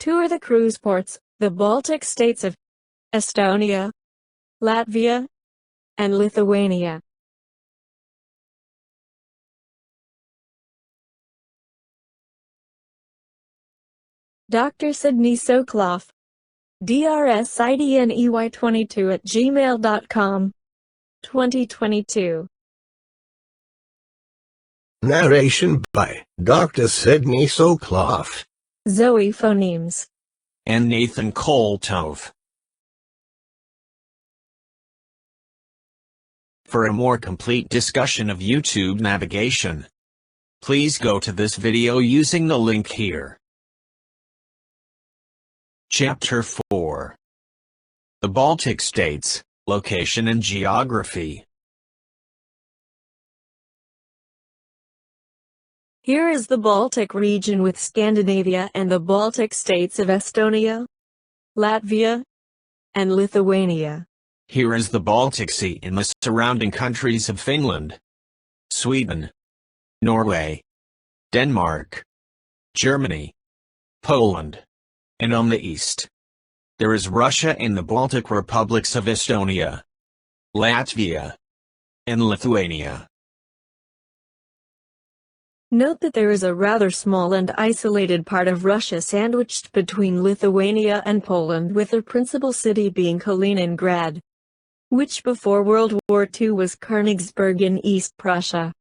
Tour the cruise ports, the Baltic states of Estonia, Latvia, and Lithuania. Dr. Sydney Soclof, drsidney22@gmail.com, 2022. Narration by Dr. Sydney Soclof, Zoe Phonemes, and Nathan Koltov. For a more complete discussion of YouTube navigation, please go to this video using the link here. Chapter 4. The Baltic States, Location and Geography. Here is the Baltic region with Scandinavia and the Baltic states of Estonia, Latvia, and Lithuania. Here is the Baltic Sea and the surrounding countries of Finland, Sweden, Norway, Denmark, Germany, Poland, and on the east, there is Russia and the Baltic Republics of Estonia, Latvia, and Lithuania. Note that there is a rather small and isolated part of Russia sandwiched between Lithuania and Poland, with the principal city being Kaliningrad, which before World War II was Königsberg in East Prussia.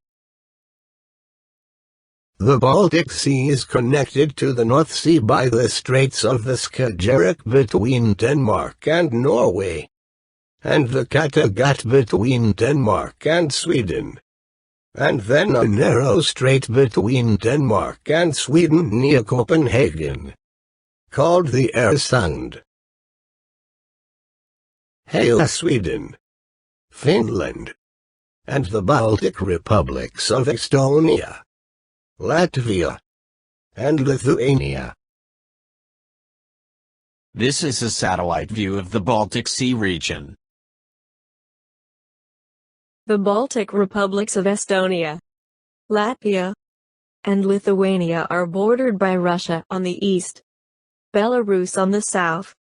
The Baltic Sea is connected to the North Sea by the Straits of the Skagerrak between Denmark and Norway, and the Kattegat between Denmark and Sweden, and then a narrow strait between Denmark and Sweden near Copenhagen, called the Øresund. Hail Sweden, Finland, and the Baltic Republics of Estonia, Latvia, and Lithuania. This is a satellite view of the Baltic Sea region. The Baltic Republics of Estonia, Latvia, and Lithuania are bordered by Russia on the east, Belarus on the south,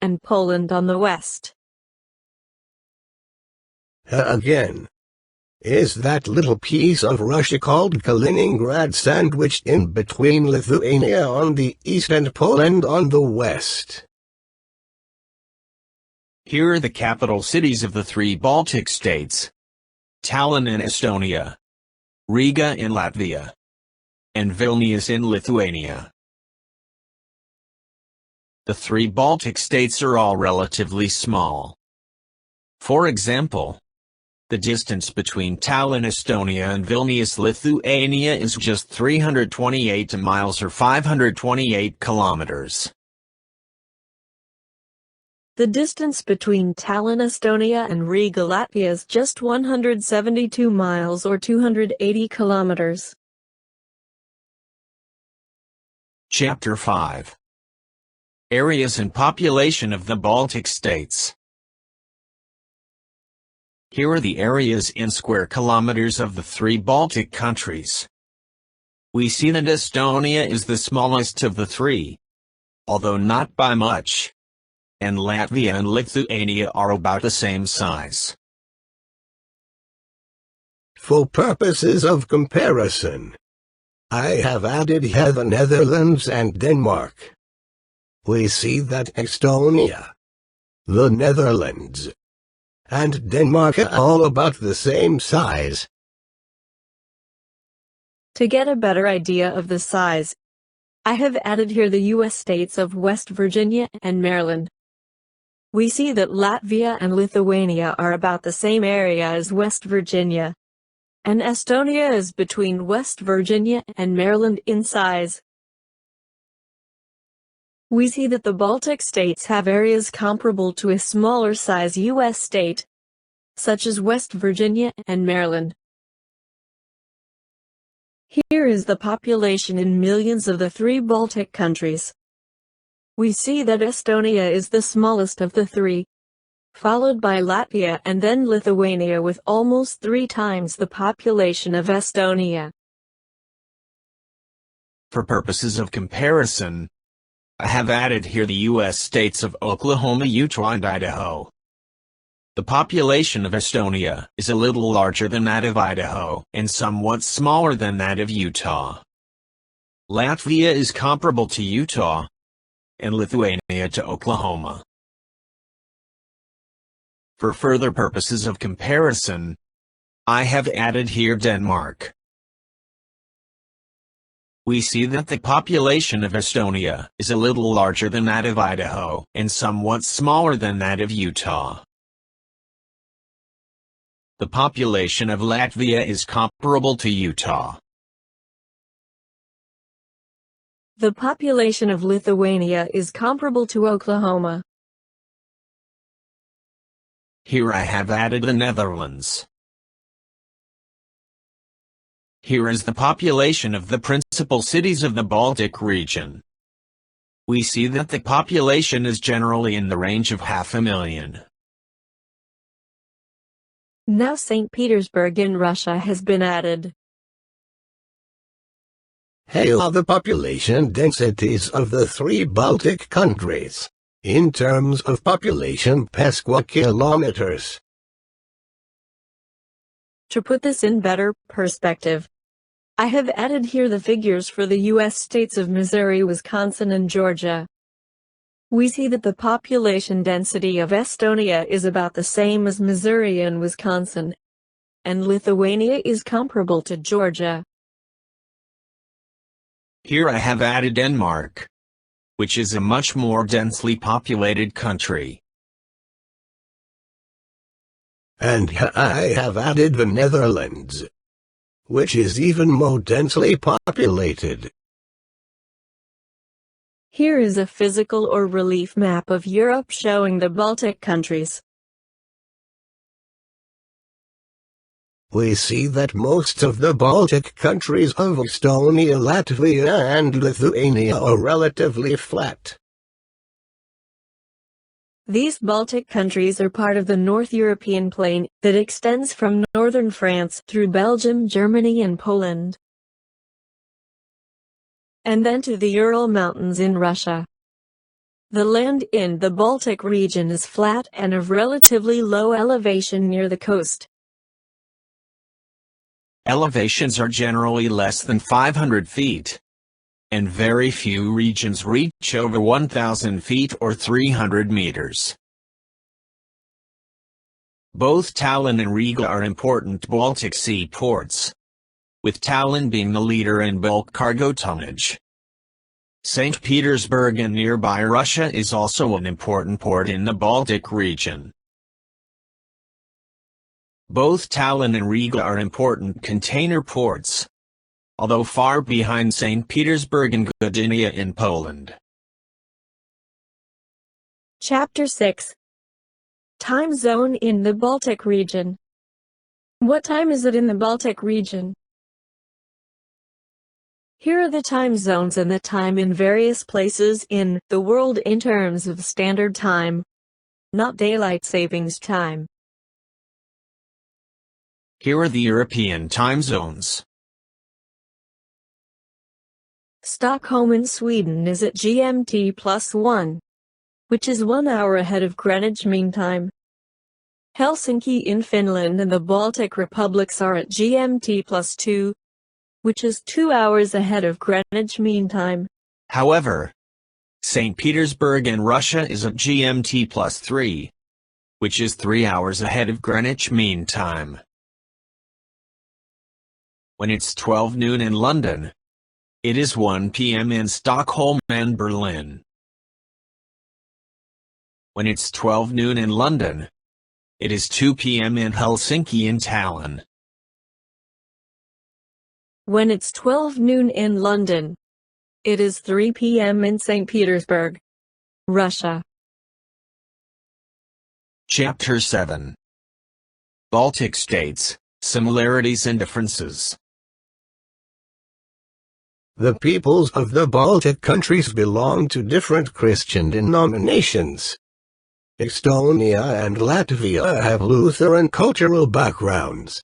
and Poland on the west. Again, is that little piece of Russia called Kaliningrad sandwiched in between Lithuania on the east and Poland on the west. Here are the capital cities of the three Baltic states: Tallinn in Estonia, Riga in Latvia, and Vilnius in Lithuania. The three Baltic states are all relatively small. For example, the distance between Tallinn, Estonia and Vilnius, Lithuania is just 328 miles or 528 kilometers. The distance between Tallinn, Estonia and Riga, Latvia is just 172 miles or 280 kilometers. Chapter 5. Areas and population of the Baltic states. Here are the areas in square kilometers of the three Baltic countries. We see that Estonia is the smallest of the three, although not by much, and Latvia and Lithuania are about the same size. For purposes of comparison, I have added here the Netherlands and Denmark. We see that Estonia, the Netherlands, and Denmark are all about the same size. To get a better idea of the size, I have added here the U.S. states of West Virginia and Maryland. We see that Latvia and Lithuania are about the same area as West Virginia, and Estonia is between West Virginia and Maryland in size. We see that the Baltic states have areas comparable to a smaller size U.S. state, such as West Virginia and Maryland. Here is the population in millions of the three Baltic countries. We see that Estonia is the smallest of the three, followed by Latvia and then Lithuania with almost 3 times the population of Estonia. For purposes of comparison, I have added here the U.S. states of Oklahoma, Utah and Idaho. The population of Estonia is a little larger than that of Idaho and somewhat smaller than that of Utah. Latvia is comparable to Utah, and Lithuania to Oklahoma. For further purposes of comparison, I have added here Denmark. We see that the population of Estonia is a little larger than that of Idaho and somewhat smaller than that of Utah. The population of Latvia is comparable to Utah. The population of Lithuania is comparable to Oklahoma. Here I have added the Netherlands. Here is the population of the principal cities of the Baltic region. We see that the population is generally in the range of 500,000. Now St. Petersburg in Russia has been added. Here are the population densities of the 3 Baltic countries, in terms of population per square kilometers. To put this in better perspective, I have added here the figures for the U.S. states of Missouri, Wisconsin and Georgia. We see that the population density of Estonia is about the same as Missouri and Wisconsin, and Lithuania is comparable to Georgia. Here I have added Denmark, which is a much more densely populated country. And I have added the Netherlands, which is even more densely populated. Here is a physical or relief map of Europe showing the Baltic countries. We see that most of the Baltic countries of Estonia, Latvia and Lithuania are relatively flat. These Baltic countries are part of the North European plain that extends from northern France through Belgium, Germany and Poland, and then to the Ural Mountains in Russia. The land in the Baltic region is flat and of relatively low elevation near the coast. Elevations are generally less than 500 feet, and very few regions reach over 1,000 feet or 300 meters. Both Tallinn and Riga are important Baltic Sea ports, with Tallinn being the leader in bulk cargo tonnage. St. Petersburg in nearby Russia is also an important port in the Baltic region. Both Tallinn and Riga are important container ports, although far behind St. Petersburg and Gdynia in Poland. Chapter 6. Time zone in the Baltic region. What time is it in the Baltic region? Here are the time zones and the time in various places in the world in terms of standard time, not daylight savings time. Here are the European time zones. Stockholm in Sweden is at GMT +1, which is 1 hour ahead of Greenwich Mean Time. Helsinki in Finland and the Baltic Republics are at GMT +2, which is 2 hours ahead of Greenwich Mean Time. However, St. Petersburg in Russia is at GMT +3, which is 3 hours ahead of Greenwich Mean Time. When it's 12 noon in London, it is 1 p.m. in Stockholm and Berlin. When it's 12 noon in London, it is 2 p.m. in Helsinki and Tallinn. When it's 12 noon in London, it is 3 p.m. in St. Petersburg, Russia. Chapter 7. Baltic States, Similarities and Differences. The peoples of the Baltic countries belong to different Christian denominations. Estonia and Latvia have Lutheran cultural backgrounds,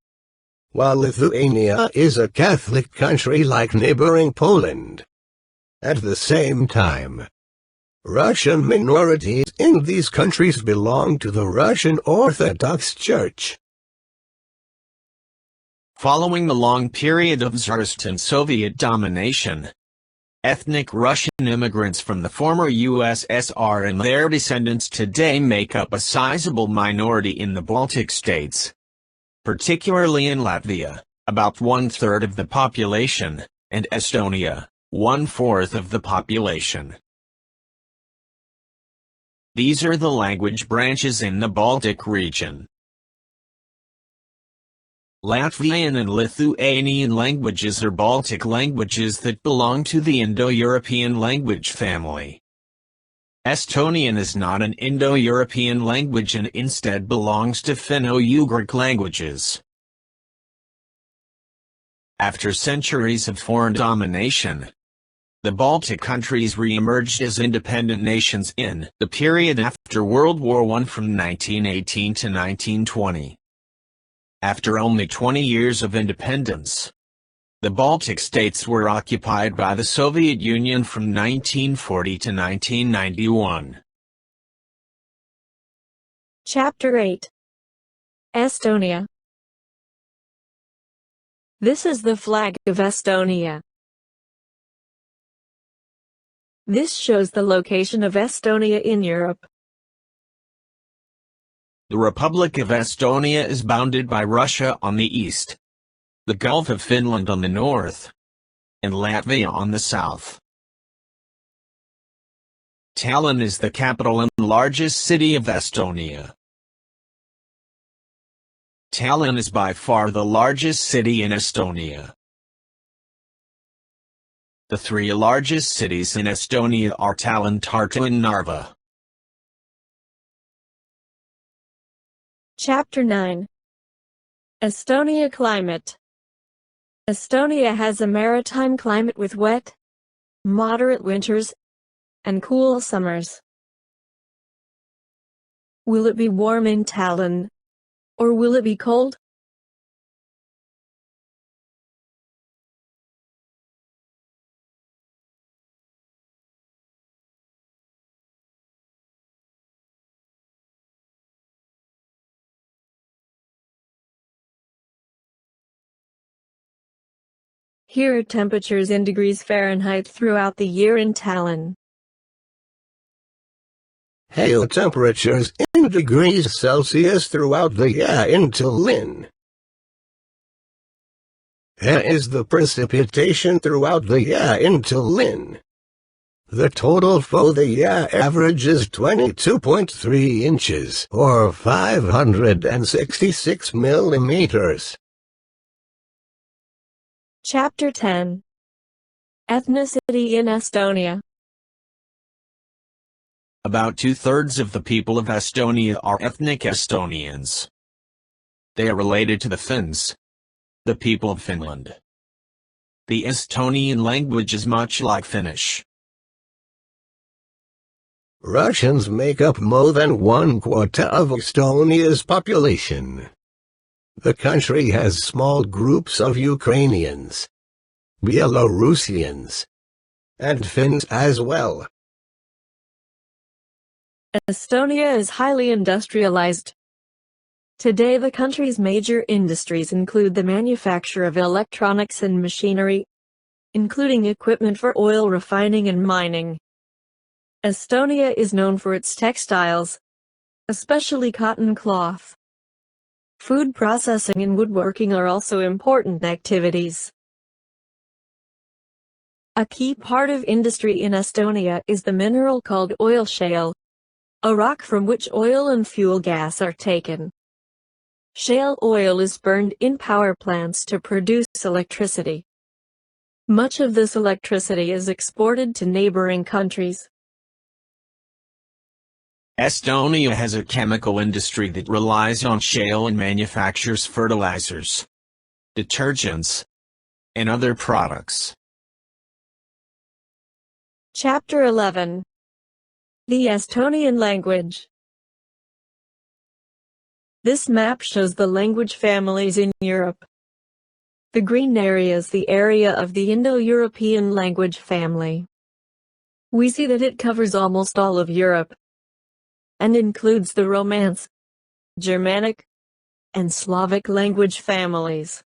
while Lithuania is a Catholic country like neighboring Poland. At the same time, Russian minorities in these countries belong to the Russian Orthodox Church. Following the long period of Tsarist and Soviet domination, ethnic Russian immigrants from the former USSR and their descendants today make up a sizable minority in the Baltic states, particularly in Latvia, about 1/3 of the population, and Estonia, 1/4 of the population. These are the language branches in the Baltic region. Latvian and Lithuanian languages are Baltic languages that belong to the Indo-European language family. Estonian is not an Indo-European language and instead belongs to Finno-Ugric languages. After centuries of foreign domination, the Baltic countries re-emerged as independent nations in the period after World War I from 1918 to 1920. After only 20 years of independence, the Baltic states were occupied by the Soviet Union from 1940 to 1991. Chapter 8. Estonia. This is the flag of Estonia. This shows the location of Estonia in Europe. The Republic of Estonia is bounded by Russia on the east, the Gulf of Finland on the north, and Latvia on the south. Tallinn is the capital and largest city of Estonia. Tallinn is by far the largest city in Estonia. The three largest cities in Estonia are Tallinn, Tartu and Narva. Chapter 9. Estonia climate. Estonia has a maritime climate with wet, moderate winters, and cool summers. Will it be warm in Tallinn, or will it be cold? Here are temperatures in degrees Fahrenheit throughout the year in Tallinn. Hail temperatures in degrees Celsius throughout the year in Tallinn. Here is the precipitation throughout the year in Tallinn. The total for the year averages 22.3 inches, or 566 millimeters. Chapter 10. Ethnicity in Estonia. About 2/3 of the people of Estonia are ethnic Estonians. They are related to the Finns, the people of Finland. The Estonian language is much like Finnish. Russians make up more than 1/4 of Estonia's population. The country has small groups of Ukrainians, Belarusians, and Finns as well. Estonia is highly industrialized. Today the country's major industries include the manufacture of electronics and machinery, including equipment for oil refining and mining. Estonia is known for its textiles, especially cotton cloth. Food processing and woodworking are also important activities. A key part of industry in Estonia is the mineral called oil shale, a rock from which oil and fuel gas are taken. Shale oil is burned in power plants to produce electricity. Much of this electricity is exported to neighboring countries. Estonia has a chemical industry that relies on shale and manufactures fertilizers, detergents, and other products. Chapter 11. The Estonian language. This map shows the language families in Europe. The green area is the area of the Indo-European language family. We see that it covers almost all of Europe and includes the Romance, Germanic, and Slavic language families.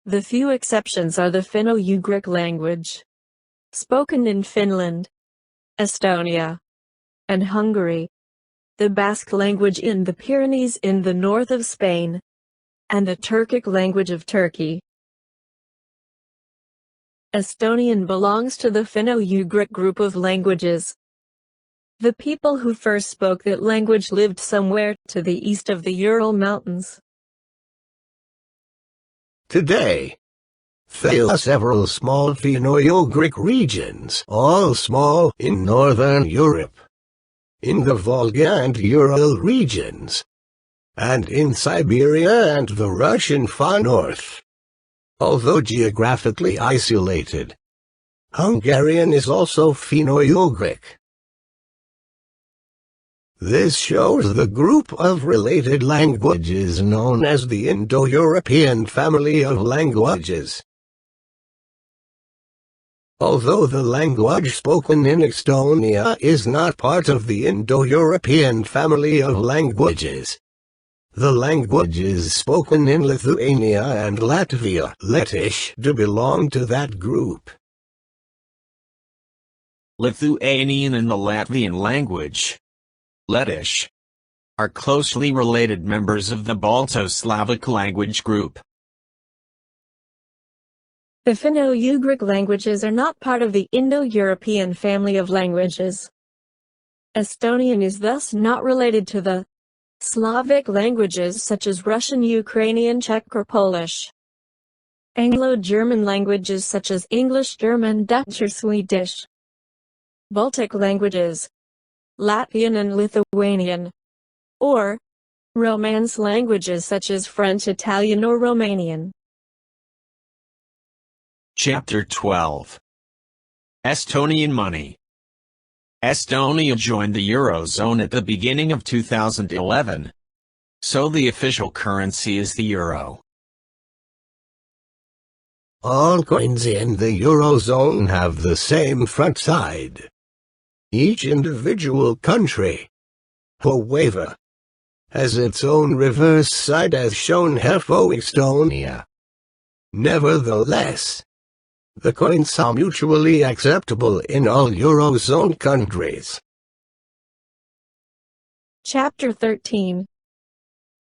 The few exceptions are the Finno-Ugric language, spoken in Finland, Estonia, and Hungary, the Basque language in the Pyrenees in the north of Spain, and the Turkic language of Turkey. Estonian belongs to the Finno-Ugric group of languages. The people who first spoke that language lived somewhere to the east of the Ural Mountains. Today, there are several small Finno-Ugric regions, all small, in northern Europe, in the Volga and Ural regions, and in Siberia and the Russian far north. Although geographically isolated, Hungarian is also Finno-Ugric. This shows the group of related languages known as the Indo-European family of languages. Although the language spoken in Estonia is not part of the Indo-European family of languages, the languages spoken in Lithuania and Latvia do belong to that group. Lithuanian and the Latvian language, Lettish, are closely related members of the Balto-Slavic language group. The Finno-Ugric languages are not part of the Indo-European family of languages. Estonian is thus not related to the Slavic languages such as Russian, Ukrainian, Czech or Polish. Anglo-German languages such as English, German, Dutch or Swedish. Baltic languages, Latvian and Lithuanian, or Romance languages such as French, Italian or Romanian. Chapter 12. Estonian money. Estonia joined the Eurozone at the beginning of 2011, so the official currency is the euro. All coins in the Eurozone have the same front side. Each individual country, however, has its own reverse side as shown here for Estonia. Nevertheless, the coins are mutually acceptable in all Eurozone countries. Chapter 13.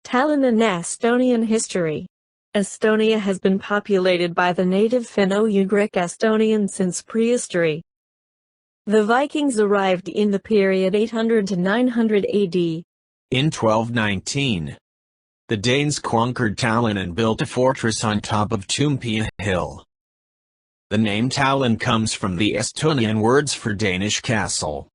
Tallinn and Estonian history. Estonia has been populated by the native Finno-Ugric Estonian since prehistory. The Vikings arrived in the period 800 to 900 AD. In 1219, the Danes conquered Tallinn and built a fortress on top of Toompea Hill. The name Tallinn comes from the Estonian words for Danish castle.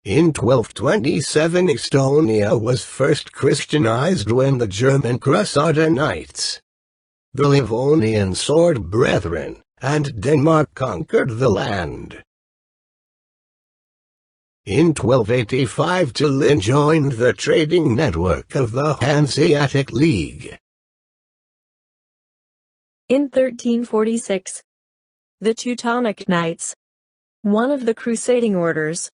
In 1227 Estonia was first Christianized when the German Crusader Knights, the Livonian Sword Brethren, and Denmark conquered the land. In 1285 Tallinn joined the trading network of the Hanseatic League. In 1346, the Teutonic Knights, one of the crusading orders,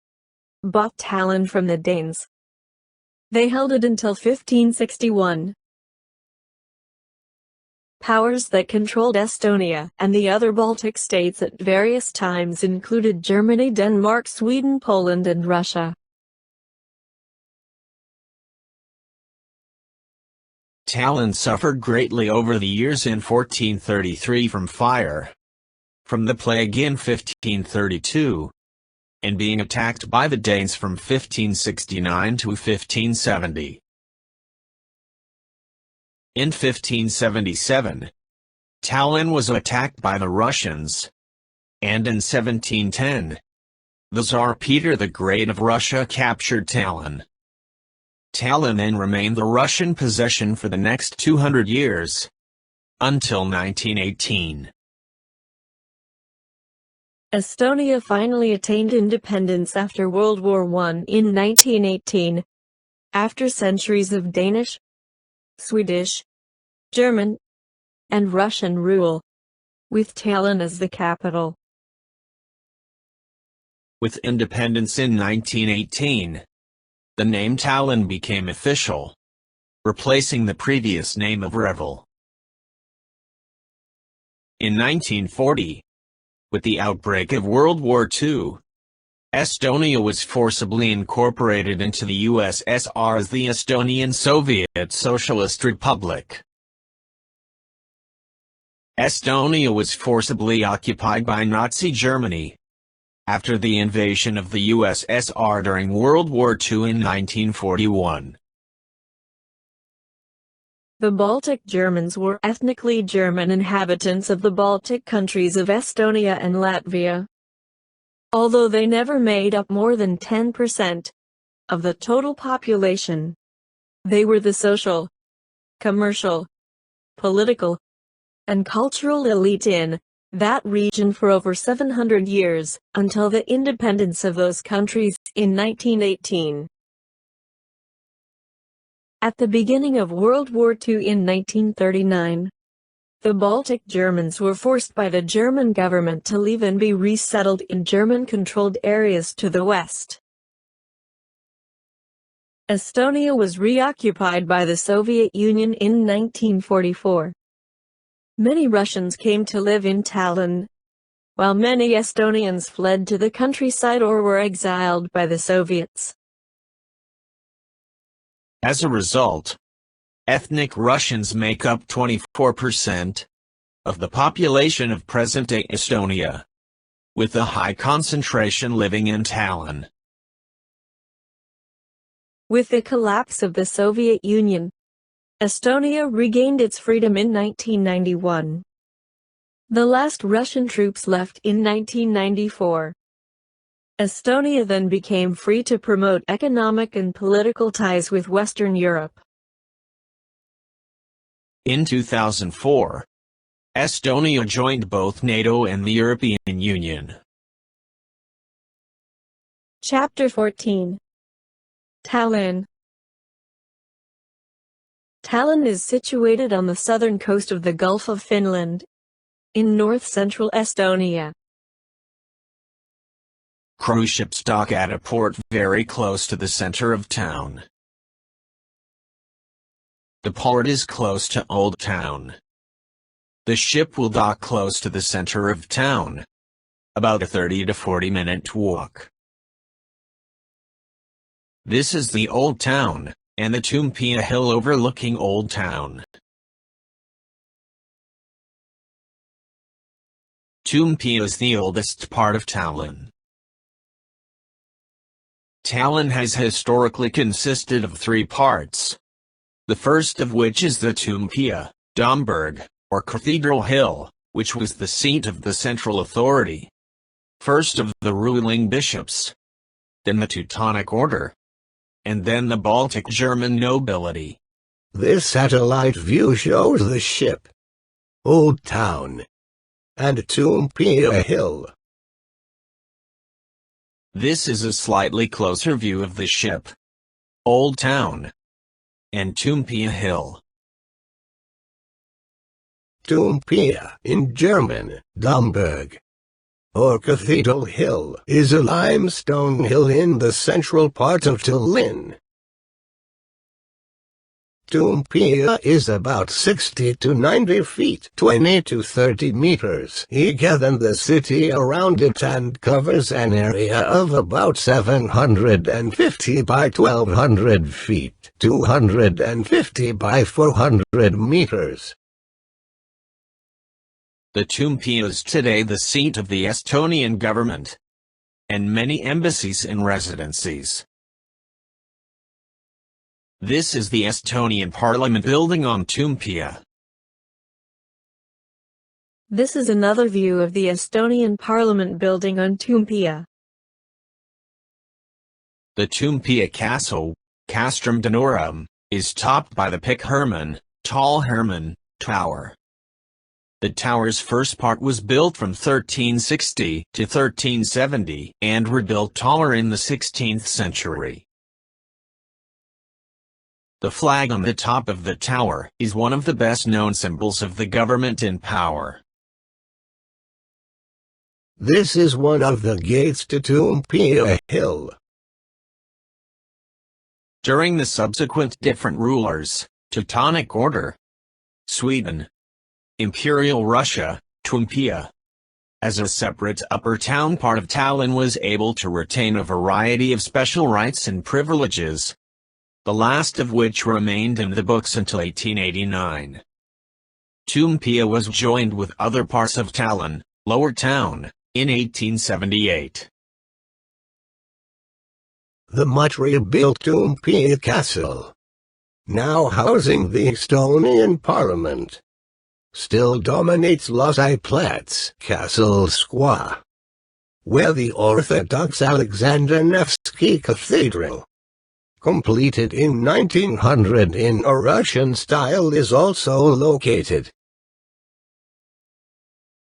bought Tallinn from the Danes. They held it until 1561. Powers that controlled Estonia and the other Baltic states at various times included Germany, Denmark, Sweden, Poland, and Russia. Tallinn suffered greatly over the years in 1433 from fire, from the plague in 1532, and being attacked by the Danes from 1569 to 1570. In 1577, Tallinn was attacked by the Russians, and in 1710, the Tsar Peter the Great of Russia captured Tallinn. Tallinn then remained the Russian possession for the next 200 years, until 1918. Estonia finally attained independence after World War I in 1918, after centuries of Danish, Swedish, German, and Russian rule. with Tallinn as the capital. With independence in 1918, the name Tallinn became official, replacing the previous name of Revel. In 1940, with the outbreak of World War II, Estonia was forcibly incorporated into the USSR as the Estonian Soviet Socialist Republic. Estonia was forcibly occupied by Nazi Germany after the invasion of the USSR during World War II in 1941. The Baltic Germans were ethnically German inhabitants of the Baltic countries of Estonia and Latvia. Although they never made up more than 10% of the total population, they were the social, commercial, political, and cultural elite in that region for over 700 years, until the independence of those countries in 1918. At the beginning of World War II in 1939, the Baltic Germans were forced by the German government to leave and be resettled in German-controlled areas to the west. Estonia was reoccupied by the Soviet Union in 1944. Many Russians came to live in Tallinn, while many Estonians fled to the countryside or were exiled by the Soviets. As a result, ethnic Russians make up 24% of the population of present-day Estonia, with a high concentration living in Tallinn. With the collapse of the Soviet Union, Estonia regained its freedom in 1991. The last Russian troops left in 1994. Estonia then became free to promote economic and political ties with Western Europe. In 2004, Estonia joined both NATO and the European Union. Chapter 14. Tallinn. Tallinn is situated on the southern coast of the Gulf of Finland, in north-central Estonia. Cruise ships dock at a port very close to the center of town. The port is close to Old Town. The ship will dock close to the center of town, about a 30 to 40-minute walk. This is the Old Town, and the Toompea Hill overlooking Old Town. Toompea is the oldest part of Tallinn. Tallinn has historically consisted of three parts, the first of which is the Toompea, Domburg, or Cathedral Hill, which was the seat of the central authority, first of the ruling bishops, then the Teutonic Order, and then the Baltic German nobility. This satellite view shows the ship, Old Town, and Toompea Hill. This is a slightly closer view of the ship, Old Town, and Toompea Hill. Toompea, in German, Domburg, or Cathedral Hill, is a limestone hill in the central part of Tallinn. Toompea is about 60 to 90 feet, 20 to 30 meters, bigger than the city around it and covers an area of about 750 by 1200 feet, 250 by 400 meters. The Toompea is today the seat of the Estonian government, and many embassies and residencies. This is the Estonian Parliament building on Toompea. This is another view of the Estonian Parliament building on Toompea. The Toompea Castle, Castrum Danorum, is topped by the Pic Hermann, Tall Hermann, Tower. The tower's first part was built from 1360 to 1370 and rebuilt taller in the 16th century. The flag on the top of the tower is one of the best-known symbols of the government in power. This is one of the gates to Toompea Hill. During the subsequent different rulers, Teutonic Order, Sweden, Imperial Russia, Toompea, as a separate upper town part of Tallinn, was able to retain a variety of special rights and privileges, the last of which remained in the books until 1889. Toompea was joined with other parts of Tallinn, Lower Town, in 1878. The much rebuilt Toompea Castle, now housing the Estonian Parliament, still dominates Losiplat's Castle Square, where the Orthodox Alexander Nevsky Cathedral, completed in 1900 in a Russian style, is also located.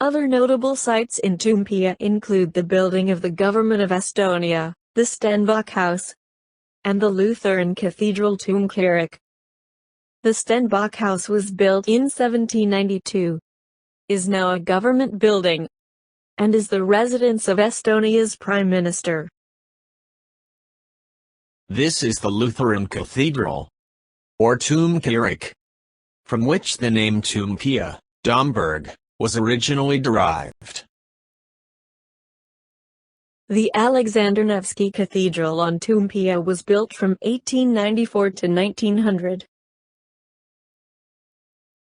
Other notable sites in Toompea include the building of the government of Estonia, the Stenbock House, and the Lutheran Cathedral Toomkirik. The Stenbock House was built in 1792, is now a government building, and is the residence of Estonia's Prime Minister. This is the Lutheran Cathedral, or Toomkirik, from which the name Toompea, Domburg, was originally derived. The Alexander Nevsky Cathedral on Toompea was built from 1894 to 1900.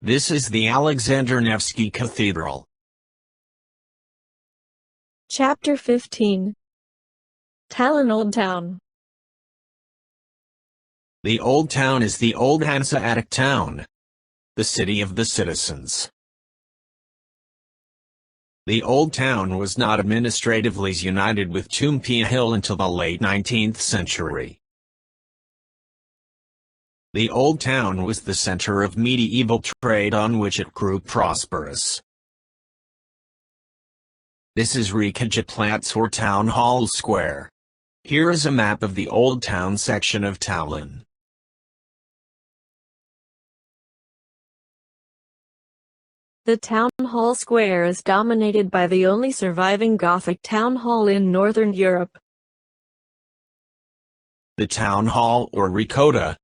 This is the Alexander Nevsky Cathedral. Chapter 15. Tallinn Old Town. The Old Town is the old Hanseatic town, the city of the citizens. The Old Town was not administratively united with Toompea Hill until the late 19th century. The Old Town was the center of medieval trade on which it grew prosperous. This is Riga or Town Hall Square. Here is a map of the Old Town section of Tallinn. The Town Hall Square is dominated by the only surviving Gothic town hall in Northern Europe. The Town Hall, or Ricotta,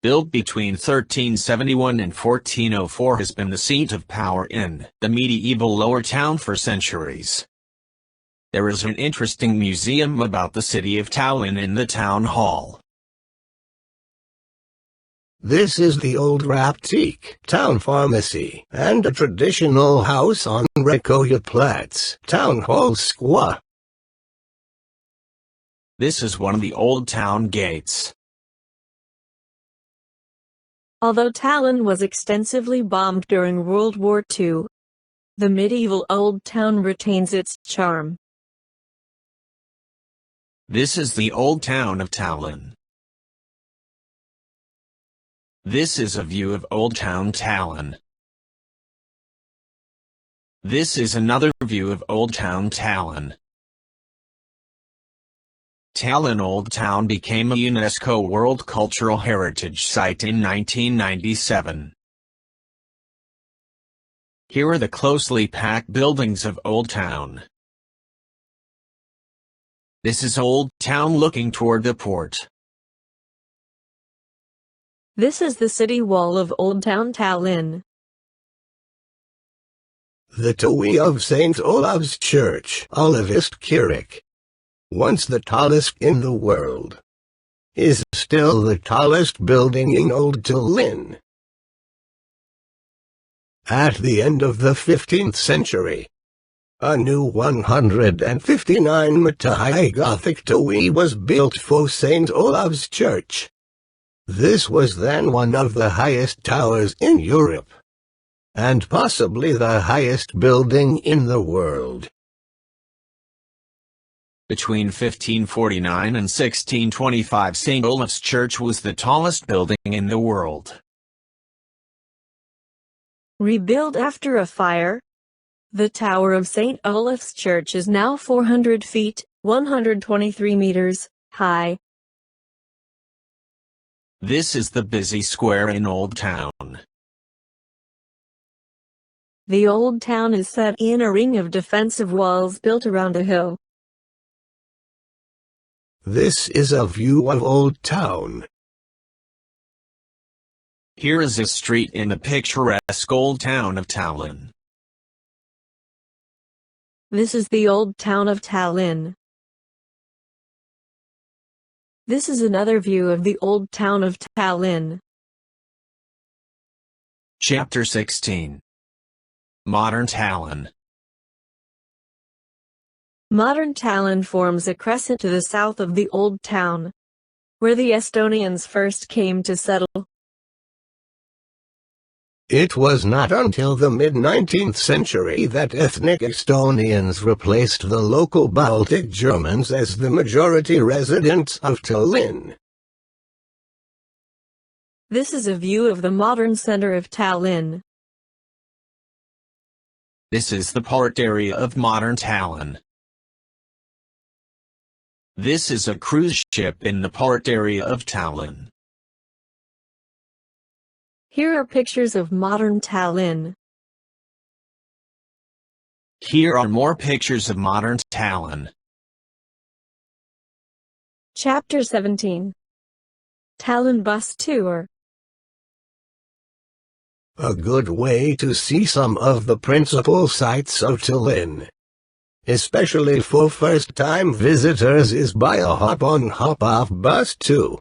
built between 1371 and 1404, has been the seat of power in the medieval Lower Town for centuries. There is an interesting museum about the city of Tallinn in the Town Hall. This is the old Rapteek town pharmacy and a traditional house on Ricotta Town Hall Square. This is one of the old town gates. Although Tallinn was extensively bombed during World War II, the medieval Old Town retains its charm. This is the Old Town of Tallinn. This is a view of Old Town Tallinn. This is another view of Old Town Tallinn. Tallinn Old Town became a UNESCO World Cultural Heritage Site in 1997. Here are the closely packed buildings of Old Town. This is Old Town looking toward the port. This is the city wall of Old Town Tallinn. The tower of St. Olav's Church, Olivist, once the tallest in the world, is still the tallest building in Old Tallinn. At the end of the 15th century, a new 159-meter high Gothic tower was built for St. Olav's Church. This was then one of the highest towers in Europe, and possibly the highest building in the world. Between 1549 and 1625, St. Olaf's Church was the tallest building in the world. Rebuilt after a fire, the tower of St. Olaf's Church is now 400 feet, 123 meters, high. This is the busy square in Old Town. The old town is set in a ring of defensive walls built around a hill. This is a view of Old Town. Here is a street in the picturesque old town of Tallinn. This is the old town of Tallinn. This is another view of the old town of Tallinn. Chapter 16. Modern Tallinn. Modern Tallinn forms a crescent to the south of the old town, where the Estonians first came to settle. It was not until the mid-19th century that ethnic Estonians replaced the local Baltic Germans as the majority residents of Tallinn. This is a view of the modern center of Tallinn. This is the port area of modern Tallinn. This is a cruise ship in the port area of Tallinn. Here are pictures of modern Tallinn. Here are more pictures of modern Tallinn. Chapter 17. Tallinn Bus Tour. A good way to see some of the principal sights of Tallinn, especially for first-time visitors, is by a hop-on hop-off bus tour.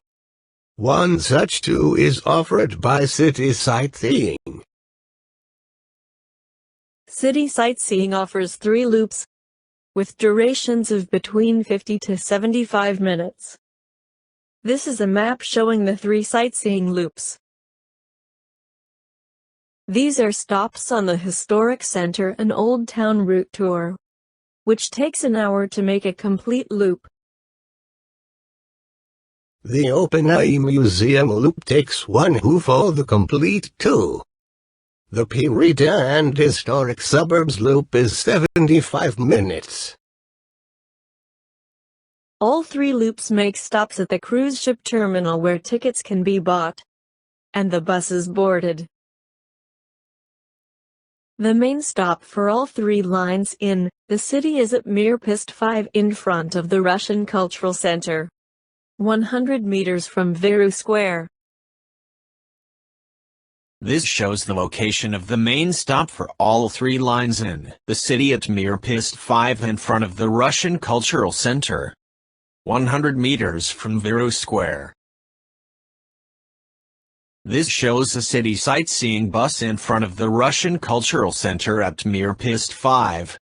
One such tour is offered by City Sightseeing. City Sightseeing offers 3 loops, with durations of between 50 to 75 minutes. This is a map showing the 3 sightseeing loops. These are stops on the historic center and Old Town route tour, which takes an hour to make a complete loop. The Open-Eye Museum loop takes 1 hour for the complete tour. The Riga and Historic Suburbs loop is 75 minutes. All 3 loops make stops at the cruise ship terminal where tickets can be bought, and the bus is boarded. The main stop for all 3 lines in the city is at Preface 5 in front of the Russian Cultural Center, 100 meters from Viru Square. This shows the location of the main stop for all 3 lines in the city at Preface 5 in front of the Russian Cultural Center, 100 meters from Viru Square. This shows a city sightseeing bus in front of the Russian Cultural Center at Preface 5,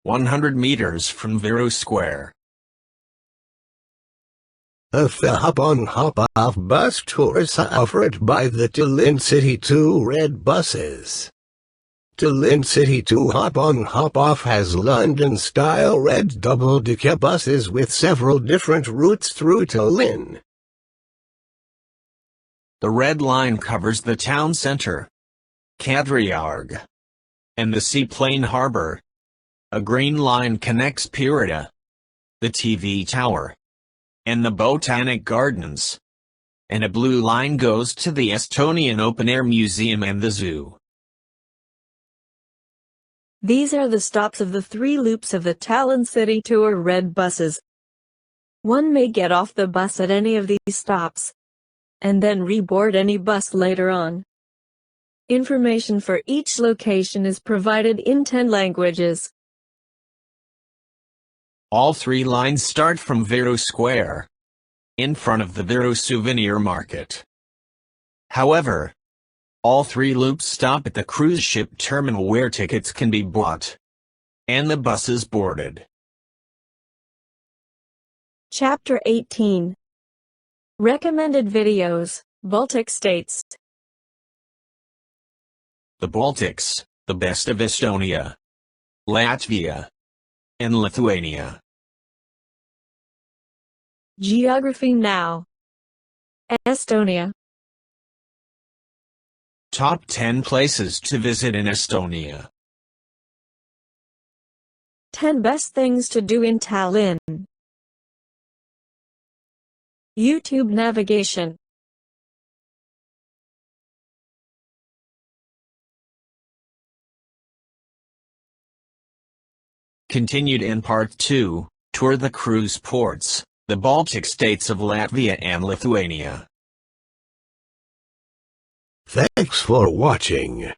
100 meters from Viru Square. A hop-on hop-off bus tours are offered by the Tallinn City 2 red buses. Tallinn City 2 hop-on hop-off has London-style red double-decker buses with several different routes through Tallinn. The red line covers the town center, Kadriorg, and the seaplane harbor. A green line connects Pirita, the TV tower, and the Botanic Gardens, and a blue line goes to the Estonian Open-Air Museum and the zoo. These are the stops of the 3 loops of the Tallinn City Tour red buses. One may get off the bus at any of these stops, and then reboard any bus later on. Information for each location is provided in 10 languages. All 3 lines start from Viru Square, in front of the Viru Souvenir Market. However, all 3 loops stop at the cruise ship terminal where tickets can be bought, and the bus is boarded. Chapter 18. Recommended videos, Baltic states. The Baltics, the best of Estonia, Latvia, and Lithuania. Geography now. Estonia. Top 10 places to visit in Estonia. 10 best things to do in Tallinn. YouTube navigation. Continued in Part 2, tour the cruise ports, the Baltic states of Latvia and Lithuania. Thanks for watching.